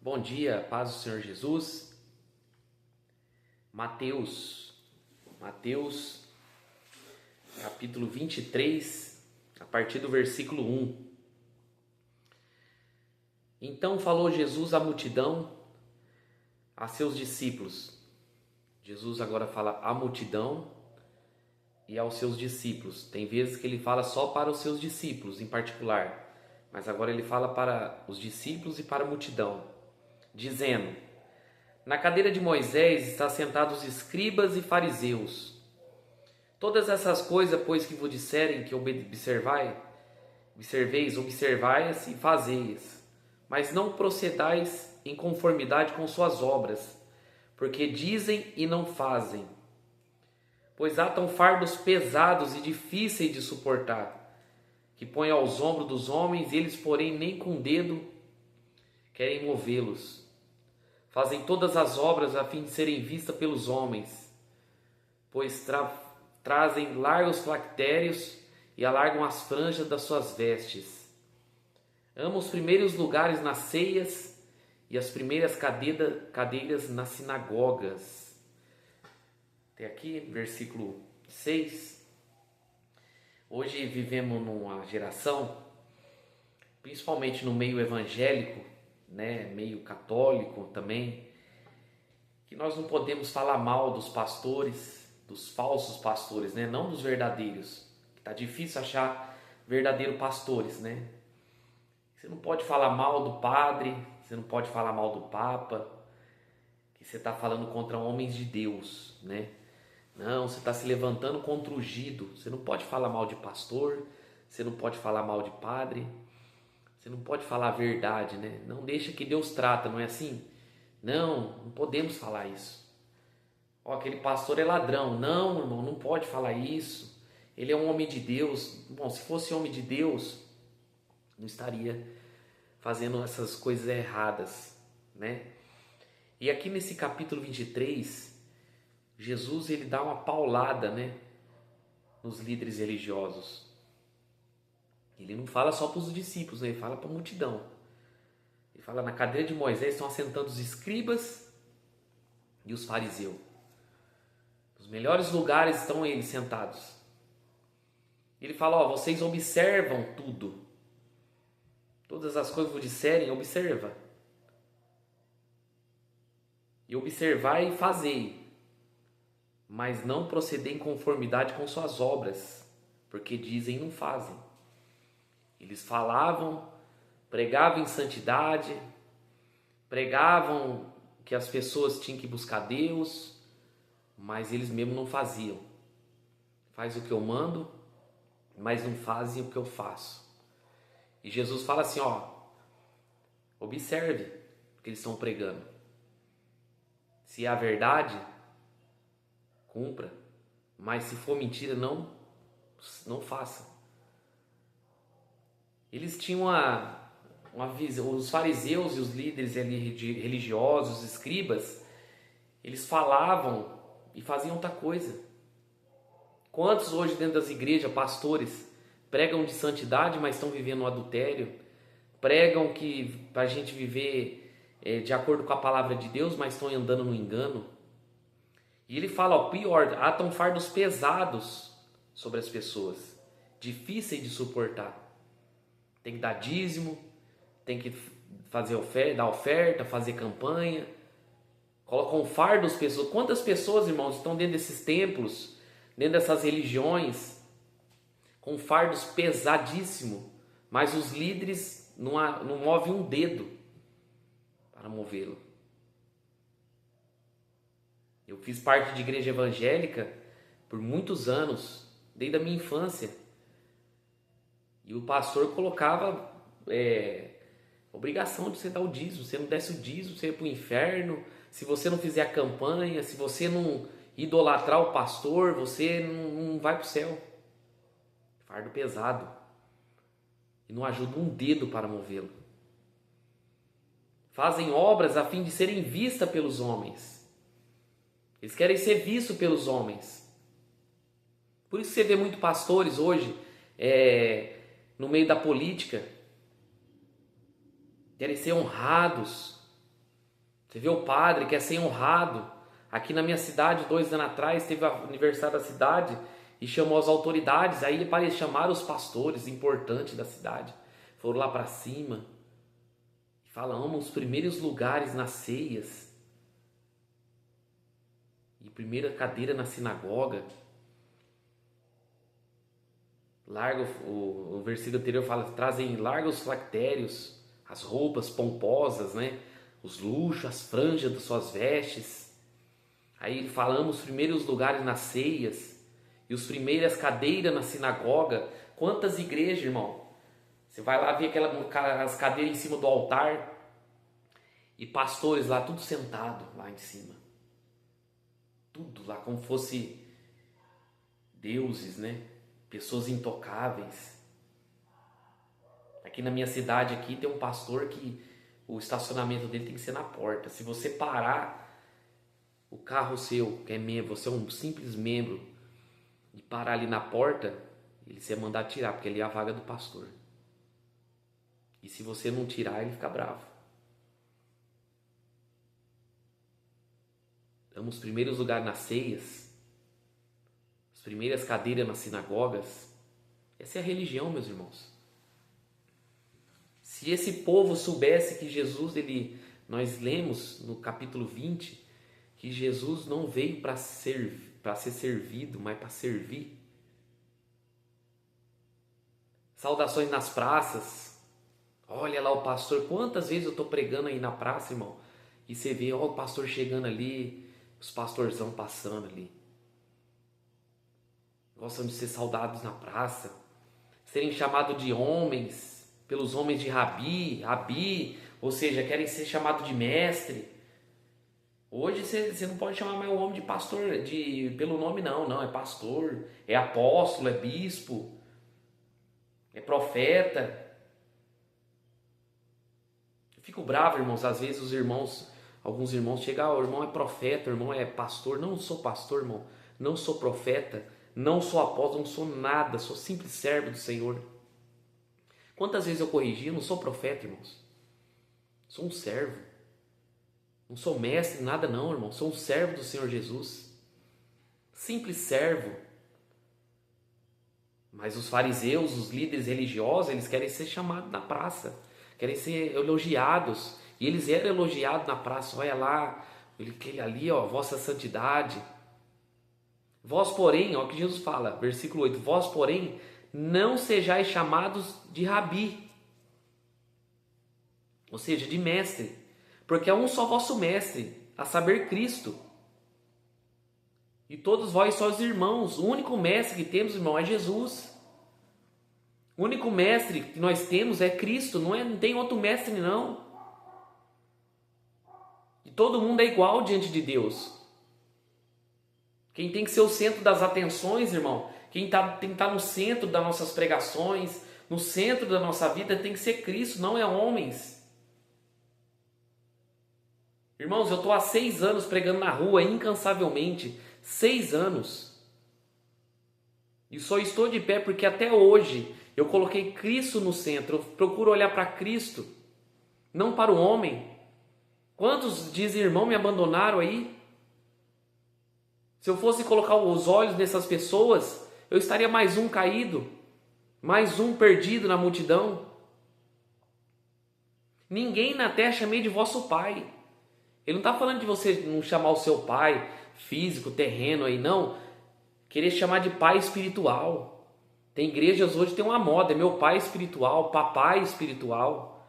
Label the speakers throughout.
Speaker 1: Bom dia, paz do Senhor Jesus. Mateus, capítulo 23, a partir do versículo 1. Então falou Jesus à multidão, a seus discípulos. Jesus agora fala à multidão e aos seus discípulos. Tem vezes que ele fala só para os seus discípulos em particular, mas agora ele fala para os discípulos e para a multidão, dizendo: na cadeira de Moisés está sentados os escribas e fariseus. Todas essas coisas, pois, que vos disserem que observeis e fazeis, mas não procedais em conformidade com suas obras, porque dizem e não fazem. Pois atam fardos pesados e difíceis de suportar, que põem aos ombros dos homens, e eles, porém, nem com o dedo querem movê-los. Fazem todas as obras a fim de serem vistas pelos homens, pois trazem largos filactérios e alargam as franjas das suas vestes. Amam os primeiros lugares nas ceias e as primeiras cadeiras nas sinagogas. Até aqui, versículo 6. Hoje vivemos numa geração, principalmente no meio evangélico, meio católico também, que nós não podemos falar mal dos pastores, dos falsos pastores, não dos verdadeiros. Está difícil achar verdadeiros pastores, Você não pode falar mal do padre, você não pode falar mal do papa, que você está falando contra homens de Deus, Não, você está se levantando contra o ungido. Você não pode falar mal de pastor, você não pode falar mal de padre, você não pode falar a verdade, Não deixa que Deus trata, não é assim? Não podemos falar isso. Aquele pastor é ladrão. Não, irmão, não pode falar isso. Ele é um homem de Deus. Bom, se fosse homem de Deus, não estaria fazendo essas coisas erradas, E aqui nesse capítulo 23, Jesus ele dá uma paulada, nos líderes religiosos. Ele não fala só para os discípulos, ele fala para a multidão. Ele fala: na cadeira de Moisés estão assentando os escribas e os fariseus. Nos melhores lugares estão eles sentados. Ele fala: vocês observam tudo. Todas as coisas que vos disserem, observa. E observai e fazei, mas não proceder em conformidade com suas obras, porque dizem e não fazem. Eles falavam, pregavam em santidade, pregavam que as pessoas tinham que buscar Deus, mas eles mesmos não faziam. Faz o que eu mando, mas não fazem o que eu faço. E Jesus fala assim, observe o que eles estão pregando. Se é a verdade, cumpra, mas se for mentira, não faça. Eles tinham uma visão, os fariseus e os líderes religiosos, os escribas, eles falavam e faziam outra coisa. Quantos hoje dentro das igrejas, pastores, pregam de santidade, mas estão vivendo no adultério? Pregam que para a gente viver de acordo com a palavra de Deus, mas estão andando no engano? E ele fala, pior, atam fardos pesados sobre as pessoas, difíceis de suportar. Tem que dar dízimo, tem que dar oferta, fazer campanha. Colocam fardos pessoas. Quantas pessoas, irmãos, estão dentro desses templos, dentro dessas religiões, com fardos pesadíssimos, mas os líderes não movem um dedo para movê-lo. Eu fiz parte de igreja evangélica por muitos anos, desde a minha infância. E o pastor colocava obrigação de você dar o dízimo. Se você não desse o dízimo, você ia para o inferno. Se você não fizer a campanha, se você não idolatrar o pastor, você não vai para o céu. Fardo pesado. E não ajuda um dedo para movê-lo. Fazem obras a fim de serem vistas pelos homens. Eles querem ser vistos pelos homens. Por isso você vê muitos pastores hoje no meio da política, querem ser honrados, Você vê o padre que é sem honrado. Aqui na minha cidade, 2 anos atrás, teve o aniversário da cidade e chamou as autoridades. Aí ele chamaram os pastores importantes da cidade. Foram lá para cima. Falamos os primeiros lugares nas ceias. E primeira cadeira na sinagoga. Larga o versículo anterior fala, trazem largos filactérios, as roupas pomposas, né? Os luxos, as franjas das suas vestes. Aí falamos os primeiros lugares nas ceias e as primeiras cadeiras na sinagoga. Quantas igrejas, irmão? Você vai lá ver as cadeiras em cima do altar e pastores lá, tudo sentado lá em cima. Tudo lá como fosse deuses, né? Pessoas intocáveis. Aqui na minha cidade aqui tem um pastor que o estacionamento dele tem que ser na porta. Se você parar o carro seu, que é membro, você é um simples membro, e parar ali na porta, ele se mandar tirar, porque ali é a vaga do pastor. E se você não tirar, ele fica bravo. Damos os primeiros lugares nas ceias, as primeiras cadeiras nas sinagogas. Essa é a religião, meus irmãos. Se esse povo soubesse que Jesus, nós lemos no capítulo 20, que Jesus não veio para ser servido, mas para servir. Saudações nas praças. Olha lá o pastor. Quantas vezes eu estou pregando aí na praça, irmão? E você vê, ó, o pastor chegando ali, os pastorzão passando ali. Gostam de ser saudados na praça. Serem chamados de homens, pelos homens de Rabi, ou seja, querem ser chamados de mestre. Hoje você não pode chamar mais o homem de pastor pelo nome não, é pastor, é apóstolo, é bispo, é profeta. Eu fico bravo, irmãos, às vezes alguns irmãos chegam, o irmão é profeta, o irmão é pastor. Não sou pastor, irmão, não sou profeta, não sou apóstolo, não sou nada, sou simples servo do Senhor. Quantas vezes eu corrigi? Eu não sou profeta, irmãos, sou um servo. Não sou mestre, nada não, irmão. Sou um servo do Senhor Jesus. Simples servo. Mas os fariseus, os líderes religiosos, eles querem ser chamados na praça. Querem ser elogiados. E eles eram elogiados na praça. Olha lá, aquele ali, ó, vossa santidade. Vós, porém, ó, o que Jesus fala, versículo 8. Vós, porém, não sejais chamados de rabi. Ou seja, de mestre. Porque é um só vosso mestre, a saber, Cristo. E todos vós sois irmãos. O único mestre que temos, irmão, é Jesus. O único mestre que nós temos é Cristo. Não tem outro mestre, não. E todo mundo é igual diante de Deus. Quem tem que ser o centro das atenções, irmão, quem tem que estar no centro das nossas pregações, no centro da nossa vida, tem que ser Cristo, não é homens. Irmãos, eu estou há 6 anos pregando na rua incansavelmente. 6 anos. E só estou de pé porque até hoje eu coloquei Cristo no centro. Eu procuro olhar para Cristo, não para o homem. Quantos dizem, irmão, me abandonaram aí? Se eu fosse colocar os olhos nessas pessoas, eu estaria mais um caído, mais um perdido na multidão. Ninguém na terra chamei de vosso pai. Ele não está falando de você não chamar o seu pai físico, terreno aí, não. Querer chamar de pai espiritual. Tem igrejas hoje que tem uma moda, é meu pai espiritual, papai espiritual.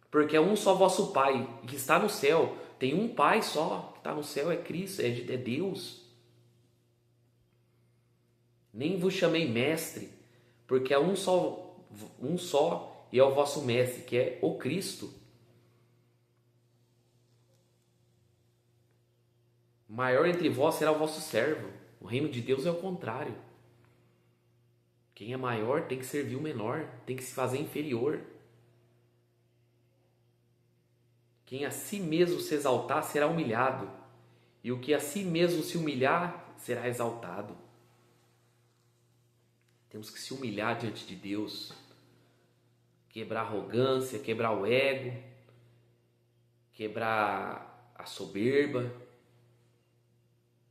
Speaker 1: Porque é um só vosso pai, que está no céu. Tem um pai só, que está no céu, é Cristo, é Deus. Nem vos chamei mestre, porque é um só e é o vosso mestre, que é o Cristo. Maior entre vós será o vosso servo. O reino de Deus é o contrário. Quem é maior tem que servir o menor, tem que se fazer inferior. Quem a si mesmo se exaltar será humilhado, e o que a si mesmo se humilhar será exaltado. Temos que se humilhar diante de Deus, quebrar a arrogância, quebrar o ego, quebrar a soberba,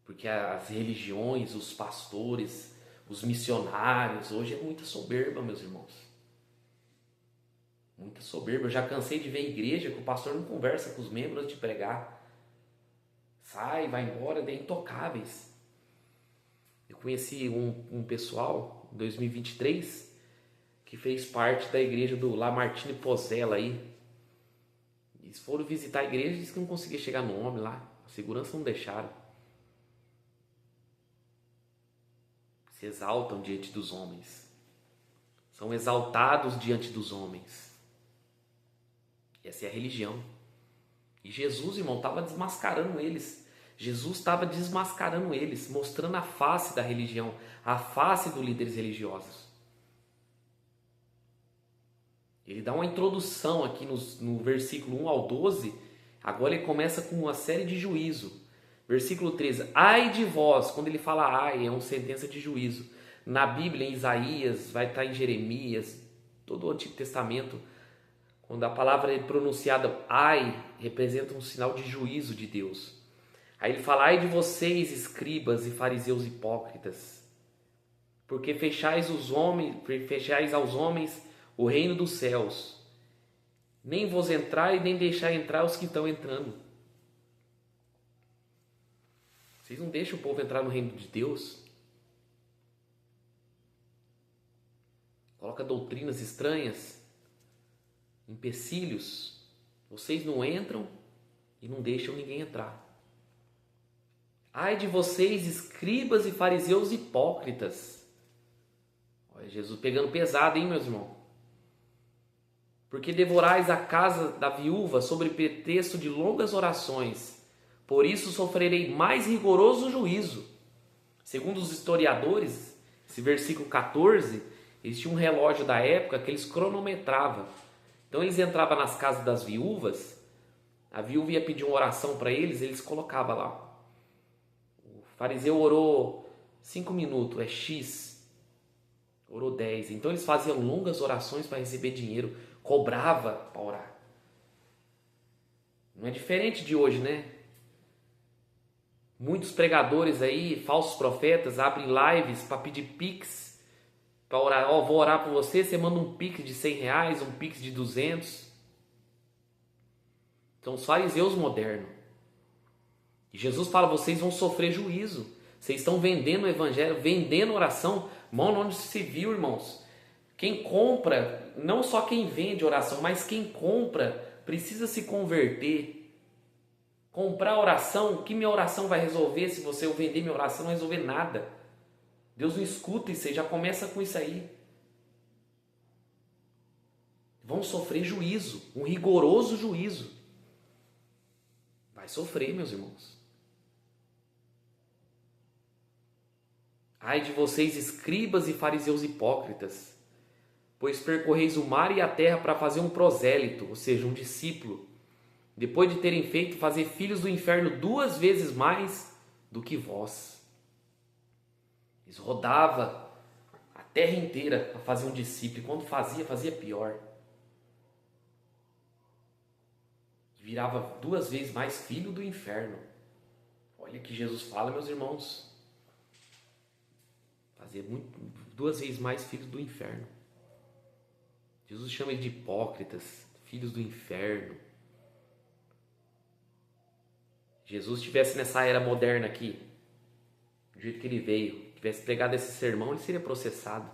Speaker 1: porque as religiões, os pastores, os missionários, hoje é muita soberba, meus irmãos. Muita soberba. Eu já cansei de ver igreja que o pastor não conversa com os membros antes de pregar. Sai, vai embora, é intocáveis. Eu conheci um pessoal, em 2023, que fez parte da igreja do Lamartine Pozella aí. Eles foram visitar a igreja e disse que não conseguia chegar no homem lá. A segurança não deixaram. Se exaltam diante dos homens. São exaltados diante dos homens. Essa é a religião. E Jesus, irmão, estava desmascarando eles. Jesus estava desmascarando eles, mostrando a face da religião, a face dos líderes religiosos. Ele dá uma introdução aqui no versículo 1 ao 12. Agora ele começa com uma série de juízo. Versículo 13. Ai de vós, quando ele fala ai, é uma sentença de juízo. Na Bíblia, em Isaías, vai estar em Jeremias, todo o Antigo Testamento, quando a palavra é pronunciada ai, representa um sinal de juízo de Deus. Aí ele fala, ai de vocês, escribas e fariseus hipócritas, porque fechais aos homens o reino dos céus, nem vos entrai, nem deixai entrar os que estão entrando. Vocês não deixam o povo entrar no reino de Deus? Coloca doutrinas estranhas, empecilhos. Vocês não entram e não deixam ninguém entrar. Ai de vocês, escribas e fariseus hipócritas. Olha, Jesus pegando pesado, hein, meus irmãos? Porque devorais a casa da viúva sob pretexto de longas orações. Por isso sofrerei mais rigoroso juízo. Segundo os historiadores, esse versículo 14, existia um relógio da época que eles cronometravam. Então eles entravam nas casas das viúvas, a viúva ia pedir uma oração para eles colocavam lá. O fariseu orou 5 minutos, é X. Orou 10. Então eles faziam longas orações para receber dinheiro, cobrava para orar. Não é diferente de hoje, né? Muitos pregadores aí, falsos profetas, abrem lives para pedir pix, para orar. Ó, vou orar por você, você manda um pix de R$100, um pix de 200. São os fariseus modernos. E Jesus fala, vocês vão sofrer juízo. Vocês estão vendendo o evangelho, vendendo oração. Mão onde se viu, irmãos. Quem compra, não só quem vende oração, mas quem compra precisa se converter. Comprar oração, o que minha oração vai resolver? Se você vender minha oração, não vai resolver nada. Deus não escuta isso aí, já começa com isso aí. Vão sofrer juízo, um rigoroso juízo. Vai sofrer, meus irmãos. Ai de vocês, escribas e fariseus hipócritas, pois percorreis o mar e a terra para fazer um prosélito, ou seja, um discípulo, depois de terem feito fazer filhos do inferno 2 vezes mais do que vós. Eles rodavam a terra inteira para fazer um discípulo, e quando fazia pior. Virava 2 vezes mais filho do inferno. Olha que Jesus fala, meus irmãos. Fazia 2 vezes mais filhos do inferno. Jesus chama eles de hipócritas, filhos do inferno. Jesus estivesse nessa era moderna aqui, do jeito que ele veio, tivesse pregado esse sermão, ele seria processado.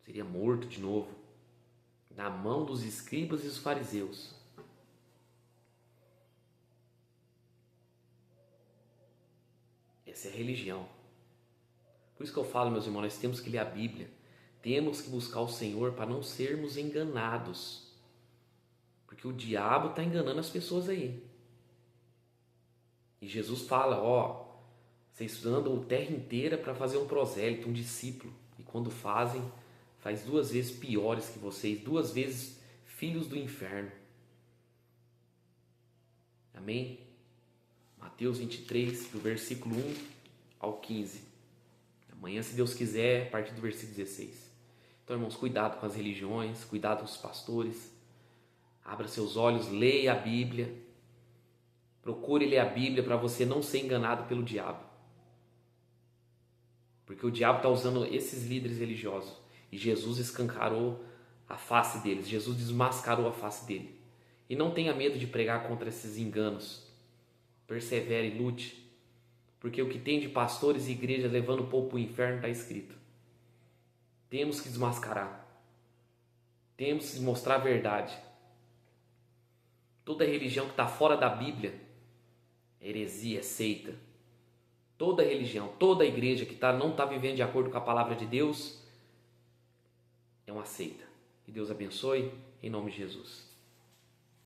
Speaker 1: Seria morto de novo, na mão dos escribas e dos fariseus. Essa é a religião. Por isso que eu falo, meus irmãos, nós temos que ler a Bíblia. Temos que buscar o Senhor para não sermos enganados. Porque o diabo está enganando as pessoas aí. E Jesus fala, ó, vocês andam a terra inteira para fazer um prosélito, um discípulo. E quando fazem, faz 2 vezes piores que vocês, 2 vezes filhos do inferno. Amém? Mateus 23, do versículo 1 ao 15. Amanhã, se Deus quiser, a partir do versículo 16. Então, irmãos, cuidado com as religiões, cuidado com os pastores. Abra seus olhos, leia a Bíblia. Procure ler a Bíblia para você não ser enganado pelo diabo. Porque o diabo está usando esses líderes religiosos. E Jesus escancarou a face deles. Jesus desmascarou a face dele. E não tenha medo de pregar contra esses enganos. Persevere e lute. Porque o que tem de pastores e igrejas levando o povo para o inferno está escrito. Temos que desmascarar. Temos que mostrar a verdade. Toda religião que está fora da Bíblia é heresia, é seita. Toda religião, toda igreja que não está vivendo de acordo com a palavra de Deus é uma seita. Que Deus abençoe, em nome de Jesus.